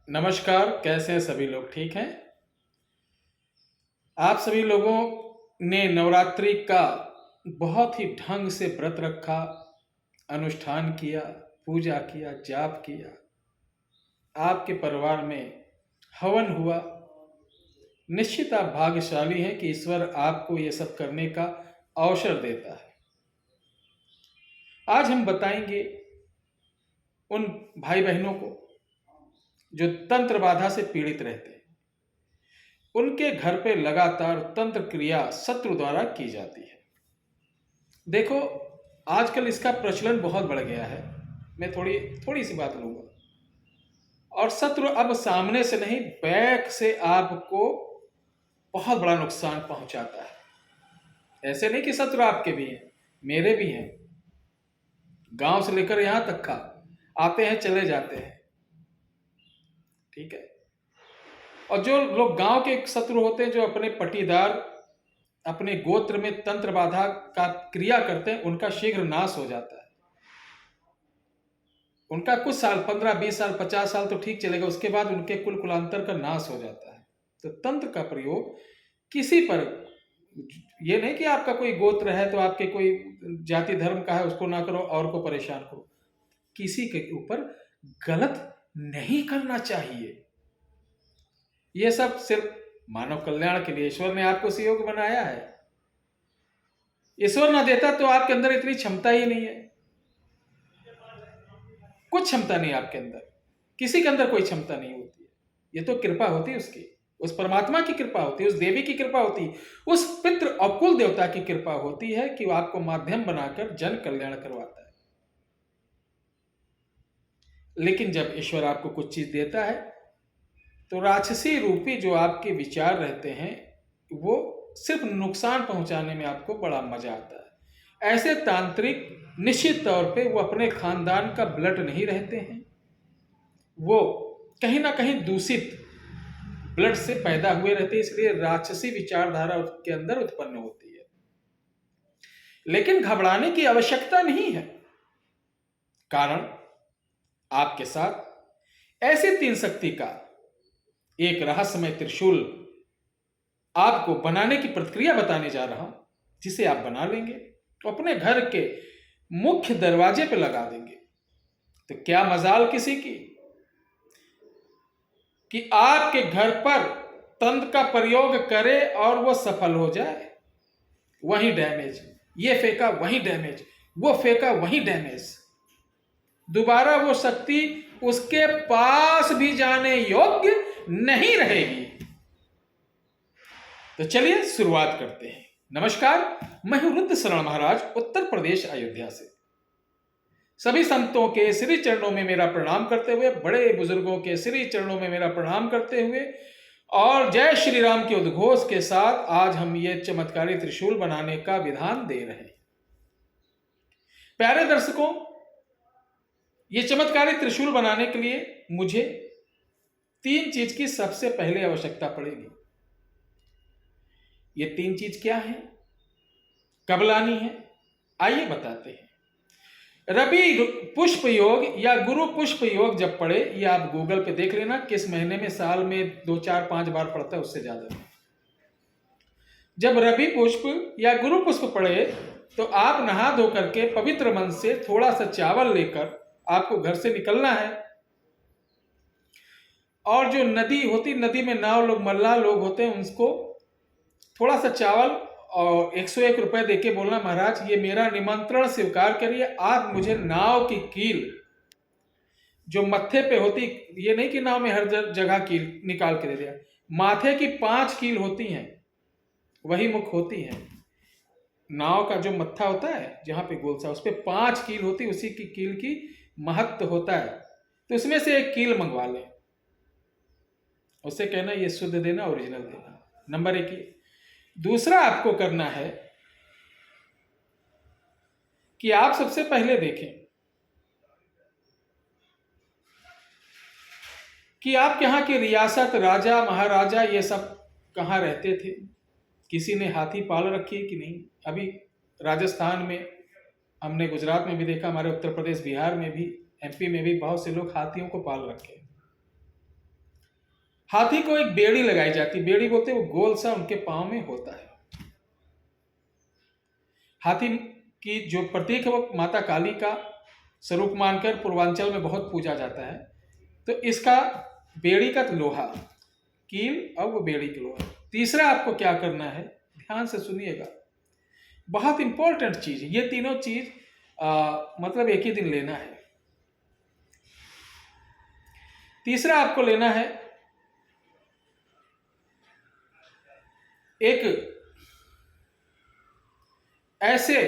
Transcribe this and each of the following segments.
नमस्कार। कैसे हैं सभी लोग? ठीक हैं? आप सभी लोगों ने नवरात्रि का बहुत ही ढंग से व्रत रखा, अनुष्ठान किया, पूजा किया, जाप किया। आपके परिवार में हवन हुआ। निश्चित आप भाग्यशाली हैं कि ईश्वर आपको ये सब करने का अवसर देता है। आज हम बताएंगे उन भाई बहनों को जो तंत्र बाधा से पीड़ित रहते हैं। उनके घर पे लगातार तंत्र क्रिया शत्रु द्वारा की जाती है। देखो, आजकल इसका प्रचलन बहुत बढ़ गया है। मैं थोड़ी थोड़ी सी बात लूंगा। और शत्रु अब सामने से नहीं, बैक से आपको बहुत बड़ा नुकसान पहुंचाता है। ऐसे नहीं कि शत्रु आपके भी हैं, मेरे भी हैं। गांव से लेकर यहां तक का आते हैं, चले जाते हैं। ठीक है। और जो लोग गांव के शत्रु होते हैं, जो अपने पटीदार, अपने गोत्र में तंत्र बाधा का क्रिया करते हैं, उनका शीघ्र नाश हो जाता है। उनका कुछ साल, 15-20 साल, 50 साल तो ठीक चलेगा, उसके बाद उनके कुल कुलांतर का नाश हो जाता है। तो तंत्र का प्रयोग किसी पर, ये नहीं कि आपका कोई गोत्र है तो आपके कोई जाति धर्म का है उसको ना करो और को परेशान करो। किसी के ऊपर गलत नहीं करना चाहिए। ये सब सिर्फ मानव कल्याण के लिए ईश्वर ने आपको सहयोग बनाया है। ईश्वर ना देता तो आपके अंदर इतनी क्षमता ही नहीं है। कुछ क्षमता नहीं आपके अंदर, किसी के अंदर कोई क्षमता नहीं होती है। ये तो कृपा होती है उसकी, उस परमात्मा की कृपा होती है, उस देवी की कृपा होती है, उस पितृ और कुल देवता की कृपा होती है कि वो आपको माध्यम बनाकर जन कल्याण करवाता है। लेकिन जब ईश्वर आपको कुछ चीज देता है तो राक्षसी रूपी जो आपके विचार रहते हैं वो सिर्फ नुकसान पहुंचाने में आपको बड़ा मजा आता है। ऐसे तांत्रिक निश्चित तौर पे वो अपने खानदान का ब्लड नहीं रहते हैं, वो कहीं ना कहीं दूषित ब्लड से पैदा हुए रहते हैं, इसलिए राक्षसी विचारधारा उसके अंदर उत्पन्न होती है। लेकिन घबराने की आवश्यकता नहीं है। कारण आपके साथ ऐसे तीन शक्ति का एक रहस्यमय त्रिशूल आपको बनाने की प्रक्रिया बताने जा रहा हूं, जिसे आप बना लेंगे तो अपने घर के मुख्य दरवाजे पे लगा देंगे। तो क्या मजाल किसी की कि आपके घर पर तंत्र का प्रयोग करे और वो सफल हो जाए। वही डैमेज, ये फेंका वही डैमेज, वो फेंका वही डैमेज। दोबारा वो शक्ति उसके पास भी जाने योग्य नहीं रहेगी। तो चलिए शुरुआत करते हैं। नमस्कार, मैं हूं रुद्र शरण महाराज, उत्तर प्रदेश अयोध्या से। सभी संतों के श्री चरणों में मेरा प्रणाम करते हुए, बड़े बुजुर्गों के श्री चरणों में मेरा प्रणाम करते हुए और जय श्री राम के उद्घोष के साथ आज हम ये चमत्कारी त्रिशूल बनाने का विधान दे रहे हैं। प्यारे दर्शकों, ये चमत्कारी त्रिशूल बनाने के लिए मुझे तीन चीज की सबसे पहले आवश्यकता पड़ेगी। ये तीन चीज क्या है, कब लानी है, आइए बताते हैं। रवि पुष्प योग या गुरु पुष्प योग जब पड़े, ये आप गूगल पे देख लेना किस महीने में, साल में 2 4 5 बार पड़ता है, उससे ज्यादा नहीं। जब रवि पुष्प या गुरु पुष्प पड़े तो आप नहा धो करके पवित्र मन से थोड़ा सा चावल लेकर आपको घर से निकलना है। और जो नदी होती, नदी में नाव लोग, मल्लाह लोग होते हैं, उनको थोड़ा सा चावल और 101 रुपए देके बोलना, महाराज ये मेरा निमंत्रण स्वीकार करिए, आप मुझे नाव की कील जो मत्थे पे होती, ये नहीं कि नाव में हर जगह कील निकाल के दे दिया, माथे की 5 कील होती हैं, वही मुख होती है। नाव का जो मत्था होता है जहां पे गोल सा, उस पर 5 कील होती, उसी की कील की महत्व होता है। तो उसमें से एक कील मंगवा लें, उससे कहना ये शुद्ध देना, ओरिजिनल देना। नंबर 1 ये। दूसरा आपको करना है कि आप सबसे पहले देखें कि आप यहाँ के रियासत, राजा महाराजा ये सब कहाँ रहते थे। किसी ने हाथी पाल रखी है कि नहीं। अभी राजस्थान में, हमने गुजरात में भी देखा, हमारे उत्तर प्रदेश बिहार में भी, एमपी में भी बहुत से लोग हाथियों को पाल रखे हैं। हाथी को एक बेड़ी लगाई जाती है, बेड़ी बोलते हैं, वो गोल सा उनके पांव में होता है। हाथी की जो प्रतीक है वो माता काली का स्वरूप मानकर पूर्वांचल में बहुत पूजा जाता है। तो इसका बेड़ी का लोहा, कील और वो बेड़ी का लोहा। तीसरा आपको क्या करना है, ध्यान से सुनिएगा, बहुत इंपॉर्टेंट चीज, ये तीनों चीज मतलब एक ही दिन लेना है। तीसरा आपको लेना है एक ऐसे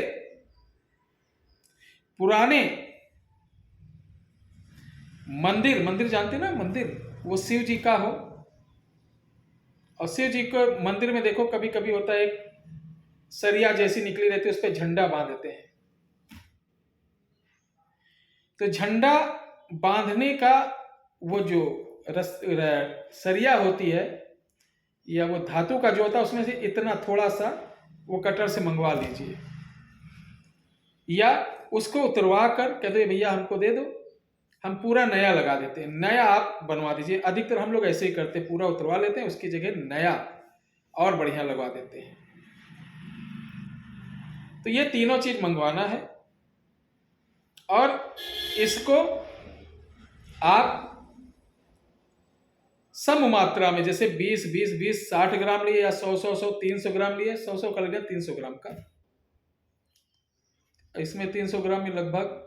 पुराने मंदिर, मंदिर जानते ना, मंदिर वो शिव जी का हो, और शिव जी को मंदिर में देखो कभी कभी होता है एक सरिया जैसी निकली रहती है, उस पर झंडा बांध देते हैं। तो झंडा बांधने का वो जो सरिया होती है या वो धातु का जो होता है, उसमें से इतना थोड़ा सा वो कटर से मंगवा लीजिए, या उसको उतरवा कर कह दो भैया हमको दे दो, हम पूरा नया लगा देते हैं। नया आप बनवा दीजिए, अधिकतर हम लोग ऐसे ही करते हैं, पूरा उतरवा लेते हैं, उसकी जगह नया और बढ़िया लगवा देते हैं। तो ये तीनों चीज मंगवाना है, और इसको आप सम मात्रा में, जैसे 20 20 20 60 ग्राम लिए, या 100 100 100 300 ग्राम लिए, 100 100 का लेना 300 ग्राम का। इसमें 300 ग्राम में लगभग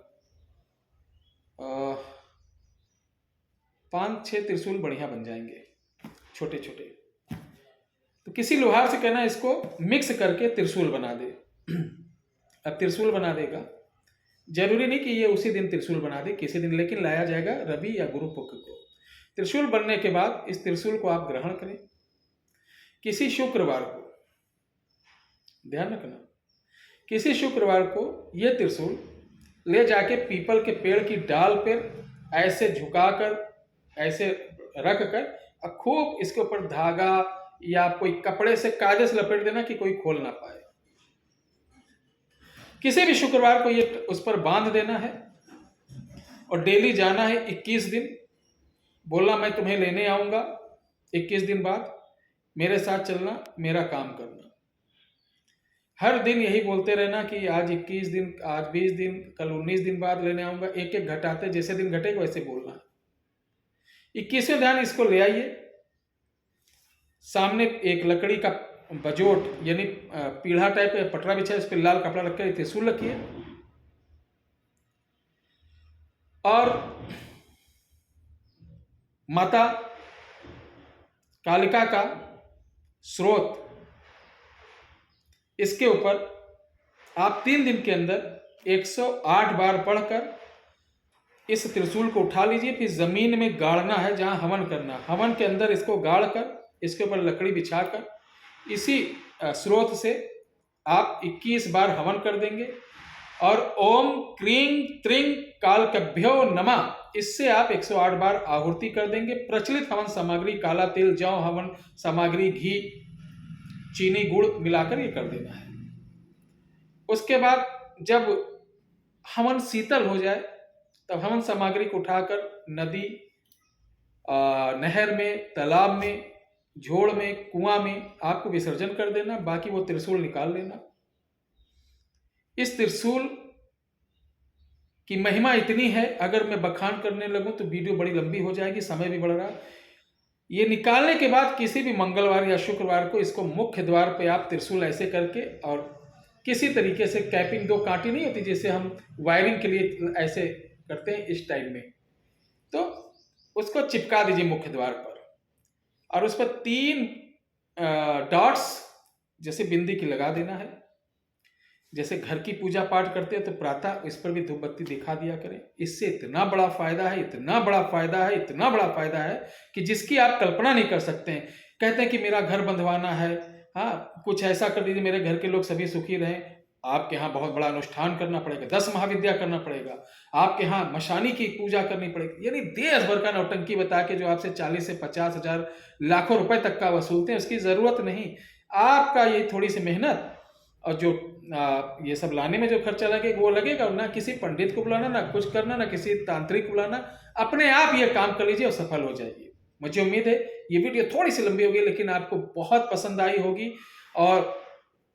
5-6 त्रिशूल बढ़िया बन जाएंगे, छोटे छोटे। तो किसी लोहार से कहना इसको मिक्स करके त्रिशूल बना दे। अब त्रिशूल बना देगा, जरूरी नहीं कि ये उसी दिन त्रिशूल बना दे, किसी दिन, लेकिन लाया जाएगा रवि या गुरु पक्ष को। त्रिशूल बनने के बाद इस त्रिशूल को आप ग्रहण करें किसी शुक्रवार को, ध्यान रखना, किसी शुक्रवार को ये त्रिशूल ले जाके पीपल के पेड़ की डाल पर ऐसे झुकाकर, ऐसे रख कर, और खूब इसके ऊपर धागा या कोई कपड़े से कागज लपेट देना कि कोई खोल ना पाए। किसी भी शुक्रवार को ये उस पर बांध देना है, और डेली जाना है 21 दिन, बोलना मैं तुम्हें लेने आऊंगा 21 दिन बाद, मेरे साथ चलना, मेरा काम करना। हर दिन यही बोलते रहना कि आज 21 दिन, आज 20 दिन, कल 19 दिन बाद लेने आऊंगा, एक एक घटाते, जैसे दिन घटेगा वैसे बोलना है। 21वें ध्यान इसको ले आइए, सामने एक लकड़ी का बजोट यानी पीढ़ा टाइप का पटरा बिछा है, उस पर लाल कपड़ा रखकर त्रिशूल रखिए, और माता कालिका का स्रोत इसके ऊपर आप 3 दिन के अंदर 108 बार पढ़कर इस त्रिशूल को उठा लीजिए। फिर जमीन में गाड़ना है जहां हवन करना, हवन के अंदर इसको गाड़ कर, इसके ऊपर लकड़ी बिछाकर इसी स्रोत से आप 21 बार हवन कर देंगे, और ओम क्रीं त्रिंग कालकभ्यो नमः, इससे आप 108 बार आहुति कर देंगे। प्रचलित हवन सामग्री काला तिल, जौ हवन सामग्री, घी, चीनी, गुड़ मिलाकर ये कर देना है। उसके बाद जब हवन शीतल हो जाए तब हवन सामग्री को उठाकर नदी, नहर में, तालाब में, झोड़ में, कुआं में आपको विसर्जन कर देना। बाकी वो त्रिशूल निकाल लेना। इस त्रिशूल की महिमा इतनी है, अगर मैं बखान करने लगूं तो वीडियो बड़ी लंबी हो जाएगी, समय भी बढ़ रहा। ये निकालने के बाद किसी भी मंगलवार या शुक्रवार को इसको मुख्य द्वार पे आप त्रिशूल ऐसे करके, और किसी तरीके से कैपिंग, 2 कांटी नहीं होती जैसे हम वायरिंग के लिए ऐसे करते हैं, इस टाइप में, तो उसको चिपका दीजिए मुख्य द्वार पर, और उस पर 3 डॉट्स जैसे बिंदी की लगा देना है। जैसे घर की पूजा पाठ करते हैं तो प्रातः इस पर भी धूप बत्ती दिखा दिया करें। इससे इतना बड़ा फायदा है, इतना बड़ा फायदा है, इतना बड़ा फायदा है कि जिसकी आप कल्पना नहीं कर सकते हैं। कहते हैं कि मेरा घर बंधवाना है, हाँ कुछ ऐसा कर दीजिए मेरे घर के लोग सभी सुखी रहें। आपके यहाँ बहुत बड़ा अनुष्ठान करना पड़ेगा, 10 महाविद्या करना पड़ेगा, आपके यहाँ मशानी की पूजा करनी पड़ेगी, यानी देश भर का नौटंकी बता के जो आपसे 40 से 50 हजार लाखों रुपए तक का वसूलते हैं, उसकी जरूरत नहीं। आपका ये थोड़ी सी मेहनत और जो ये सब लाने में जो खर्चा लगेगा वो लगेगा, ना किसी पंडित को बुलाना, ना कुछ करना, ना किसी तांत्रिक को बुलाना, अपने आप ये काम कर लीजिए और सफल हो जाइए। मुझे उम्मीद है ये वीडियो थोड़ी सी लंबी होगी लेकिन आपको बहुत पसंद आई होगी। और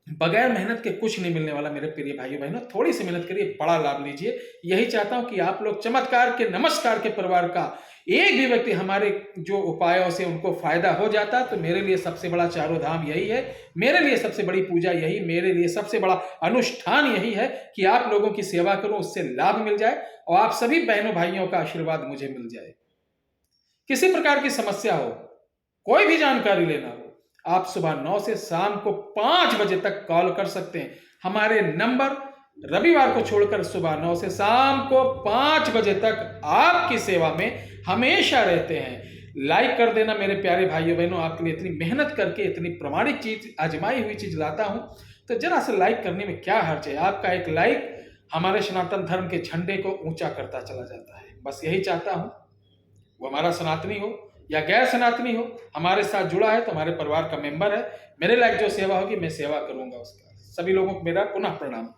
बगैर मेहनत के कुछ नहीं मिलने वाला मेरे प्रिय भाइयों बहनों, थोड़ी सी मेहनत करिए, बड़ा लाभ लीजिए। यही चाहता हूं कि आप लोग चमत्कार के नमस्कार के परिवार का एक भी व्यक्ति हमारे जो उपायों से उनको फायदा हो जाता, तो मेरे लिए सबसे बड़ा चारों धाम यही है, मेरे लिए सबसे बड़ी पूजा यही, मेरे लिए सबसे बड़ा अनुष्ठान यही है कि आप लोगों की सेवा करूं, उससे लाभ मिल जाए और आप सभी बहनों भाइयों का आशीर्वाद मुझे मिल जाए। किसी प्रकार की समस्या हो, कोई भी जानकारी लेना हो, आप सुबह 9 से शाम को 5 बजे तक कॉल कर सकते हैं। हमारे नंबर रविवार को छोड़कर सुबह 9 से शाम को 5 बजे तक आपकी सेवा में हमेशा रहते हैं। लाइक कर देना मेरे प्यारे भाइयों बहनों, आपके लिए इतनी मेहनत करके इतनी प्रमाणिक चीज, आजमाई हुई चीज लाता हूं, तो जरा से लाइक करने में क्या हर्ज है। आपका एक लाइक हमारे सनातन धर्म के झंडे को ऊंचा करता चला जाता है। बस यही चाहता हूं, वो हमारा सनातनी हो या गैर सनातनी हो, हमारे साथ जुड़ा है तो हमारे परिवार का मेंबर है, मेरे लायक जो सेवा होगी मैं सेवा करूंगा उसका। सभी लोगों को मेरा पुनः प्रणाम।